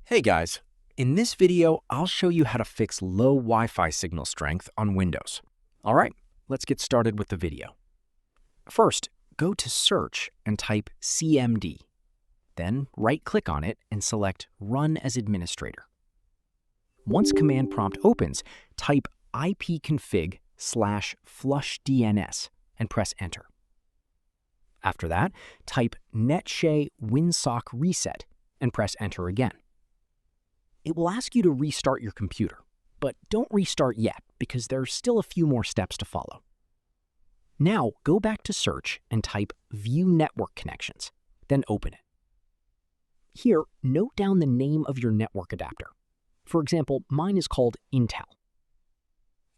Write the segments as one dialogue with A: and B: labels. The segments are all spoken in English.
A: Hey guys, in this video, I'll show you how to fix low Wi-Fi signal strength on Windows. All right, let's get started with the video. First, go to Search and type CMD. Then right-click on it and select Run as Administrator. Once Command Prompt opens, type ipconfig/flushdns and press Enter. After that, type netshay winsock reset and press Enter again. It will ask you to restart your computer, but don't restart yet because there's still a few more steps to follow. Now, go back to Search and type View Network Connections, then open it. Here, note down the name of your network adapter. For example, mine is called Intel.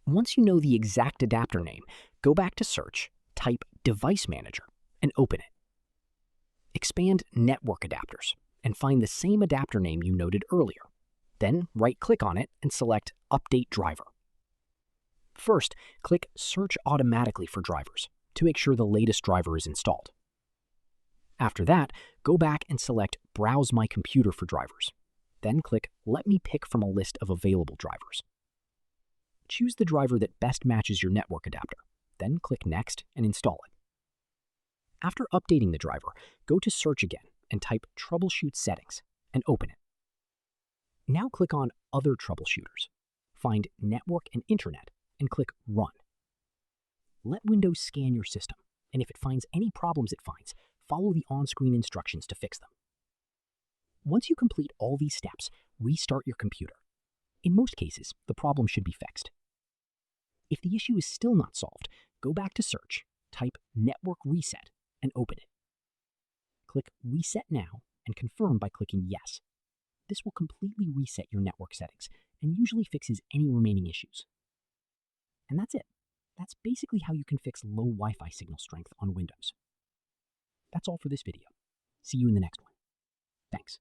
A: Once you know the exact adapter name, go back to Search, type Device Manager, and open it. Expand Network Adapters and find the same adapter name you noted earlier. Then right-click on it and select Update Driver. First, click Search Automatically for drivers to make sure the latest driver is installed. After that, go back and select Browse My Computer for drivers. Then click Let me pick from a list of available drivers. Choose the driver that best matches your network adapter. Then click Next and install it. After updating the driver, go to Search again and type Troubleshoot Settings and open it. Now click on Other Troubleshooters. Find Network and Internet and click Run. Let Windows scan your system, and if it finds any problems it finds, follow the on-screen instructions to fix them. Once you complete all these steps, restart your computer. In most cases, the problem should be fixed. If the issue is still not solved, go back to Search, type Network Reset, and open it. Click Reset Now and confirm by clicking Yes. This will completely reset your network settings and usually fixes any remaining issues. And that's it. That's basically how you can fix low Wi-Fi signal strength on Windows. That's all for this video. See you in the next one. Thanks.